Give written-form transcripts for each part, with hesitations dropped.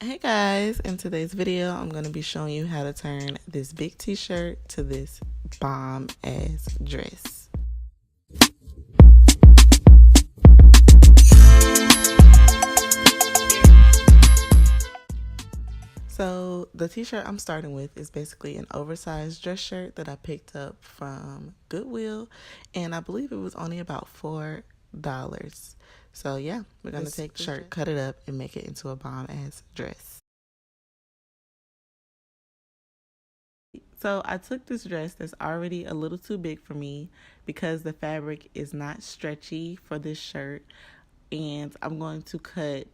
Hey guys, in today's video I'm going to be showing you how to turn this big t-shirt to this bomb ass dress. So the t-shirt I'm starting with is basically an oversized dress shirt that I picked up from Goodwill, and I believe it was only about $4. So yeah, we're going to take the shirt, cut it up, and make it into a bomb ass dress. So I took this dress that's already a little too big for me because the fabric is not stretchy for this shirt, and I'm going to cut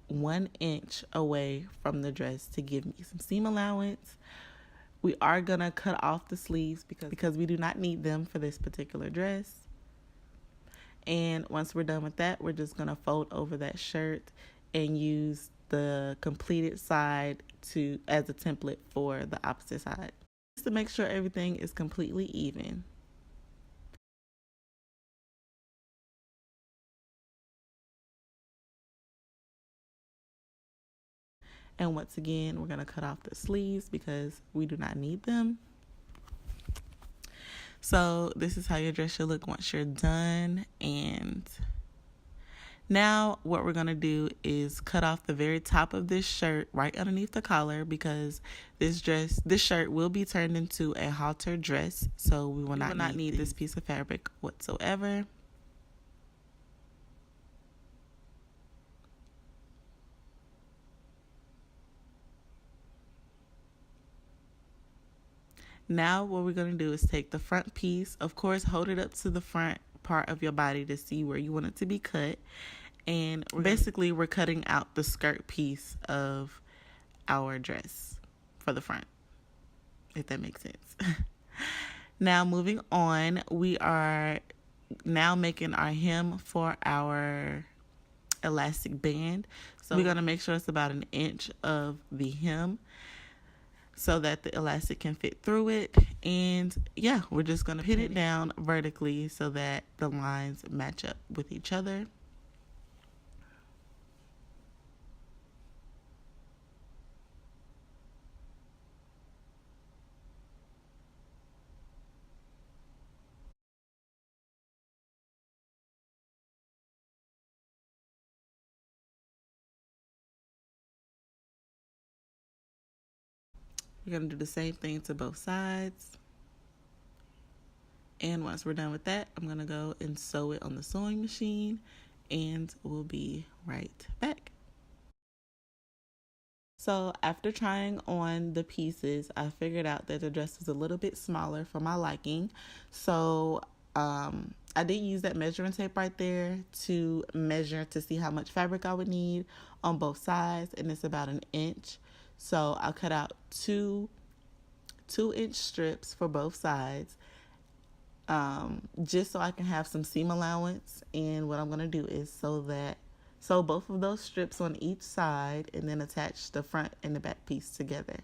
1 inch away from the dress to give me some seam allowance. We are going to cut off the sleeves because we do not need them for this particular dress. And once we're done with that, we're just going to fold over that shirt and use the completed side as a template for the opposite side, just to make sure everything is completely even. And once again, we're going to cut off the sleeves because we do not need them. So this is how your dress should look once you're done. And now what we're going to do is cut off the very top of this shirt right underneath the collar, because this shirt will be turned into a halter dress. So we will not need this piece of fabric whatsoever. Now what we're going to do is take the front piece, of course, hold it up to the front part of your body to see where you want it to be cut. And basically we're cutting out the skirt piece of our dress for the front, if that makes sense. Now moving on, we are now making our hem for our elastic band. So we're going to make sure it's about 1 inch of the hem so that the elastic can fit through it. And yeah, we're just going to pin it down vertically so that the lines match up with each other. We're going to do the same thing to both sides. And once we're done with that, I'm going to go and sew it on the sewing machine, and we'll be right back. So after trying on the pieces, I figured out that the dress was a little bit smaller for my liking. So I did use that measuring tape right there to measure to see how much fabric I would need on both sides, and it's about 1 inch. So I'll cut out two 2-inch strips for both sides, just so I can have some seam allowance. And what I'm going to do is sew both of those strips on each side and then attach the front and the back piece together.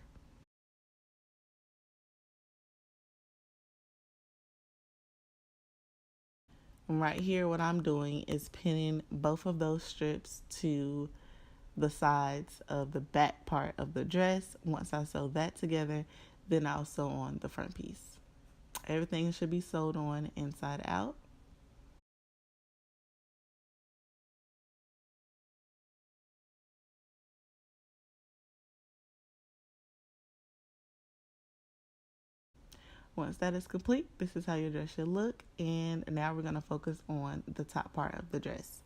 Right here, what I'm doing is pinning both of those strips to the sides of the back part of the dress. Once I sew that together, then I'll sew on the front piece. Everything should be sewed on inside out. Once that is complete, this is how your dress should look. And now we're going to focus on the top part of the dress.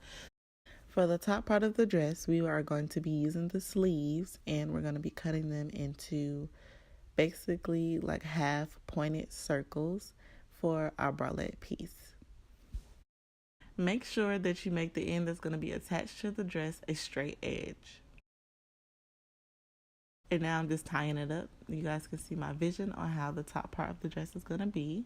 For the top part of the dress, we are going to be using the sleeves, and we're going to be cutting them into basically like half pointed circles for our bralette piece. Make sure that you make the end that's going to be attached to the dress a straight edge. And now I'm just tying it up. You guys can see my vision on how the top part of the dress is going to be.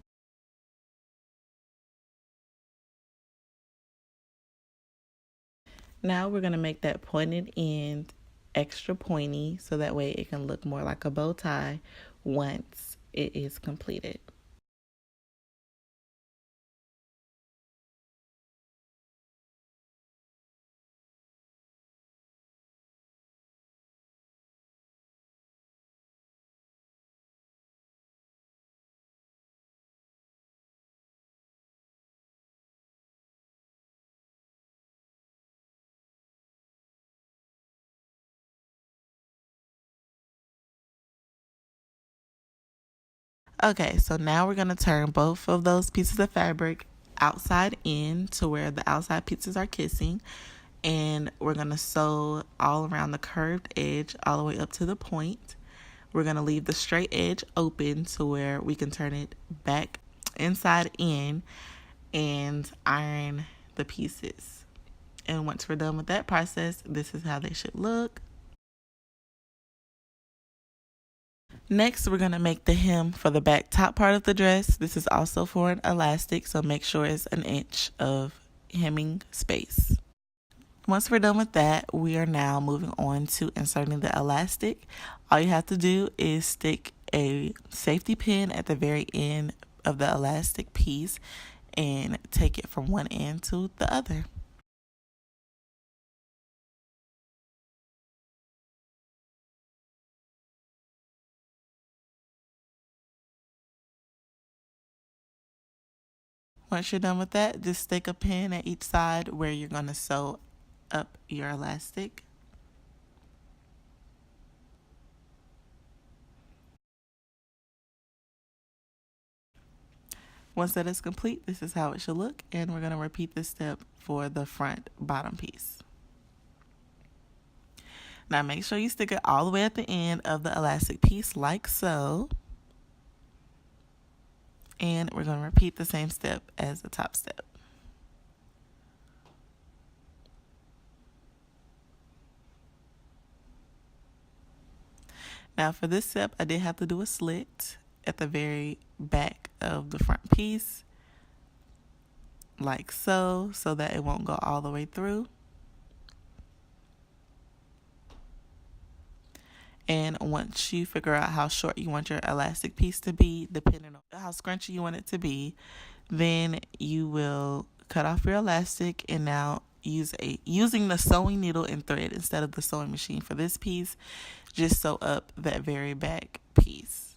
Now we're going to make that pointed end extra pointy so that way it can look more like a bow tie once it is completed. Okay, so now we're going to turn both of those pieces of fabric outside in to where the outside pieces are kissing. And we're going to sew all around the curved edge all the way up to the point. We're going to leave the straight edge open to where we can turn it back inside in and iron the pieces. And once we're done with that process, this is how they should look. Next, we're going to make the hem for the back top part of the dress. This is also for an elastic, so make sure it's an inch of hemming space. Once we're done with that, we are now moving on to inserting the elastic. All you have to do is stick a safety pin at the very end of the elastic piece and take it from one end to the other. Once you're done with that, just stick a pin at each side where you're going to sew up your elastic. Once that is complete, this is how it should look, and we're going to repeat this step for the front bottom piece. Now make sure you stick it all the way at the end of the elastic piece like so. And we're going to repeat the same step as the top step. Now for this step, I did have to do a slit at the very back of the front piece, like so that it won't go all the way through. And once you figure out how short you want your elastic piece to be, depending on how scrunchy you want it to be, then you will cut off your elastic and now using the sewing needle and thread instead of the sewing machine for this piece, just sew up that very back piece.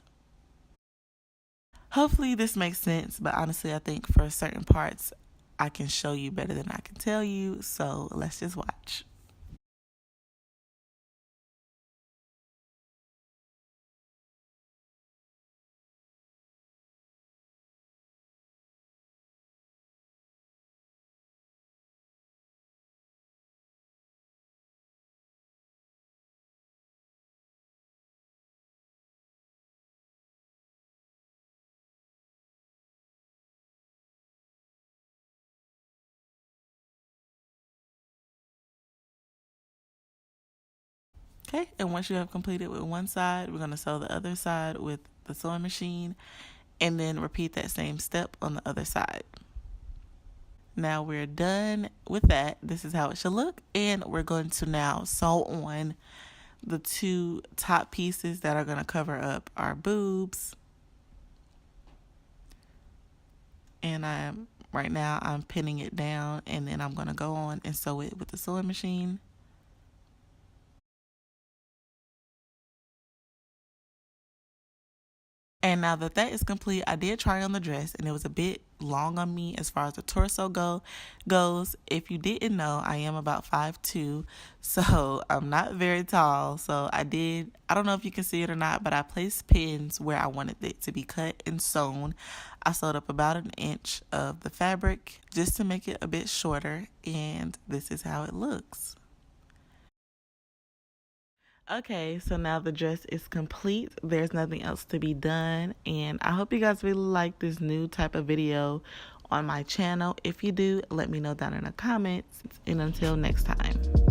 Hopefully this makes sense, but honestly I think for certain parts I can show you better than I can tell you, so let's just watch. Okay, and once you have completed with one side, we're going to sew the other side with the sewing machine and then repeat that same step on the other side. Now we're done with that. This is how it should look, and we're going to now sew on the two top pieces that are going to cover up our boobs. And right now I'm pinning it down, and then I'm going to go on and sew it with the sewing machine. And now that that is complete, I did try on the dress and it was a bit long on me as far as the torso goes. If you didn't know, I am about 5'2", so I'm not very tall. So I don't know if you can see it or not, but I placed pins where I wanted it to be cut and sewn. I sewed up about an inch of the fabric just to make it a bit shorter, and this is how it looks. Okay, so now the dress is complete. There's nothing else to be done, and I hope you guys really like this new type of video on my channel. If you do, let me know down in the comments, and until next time.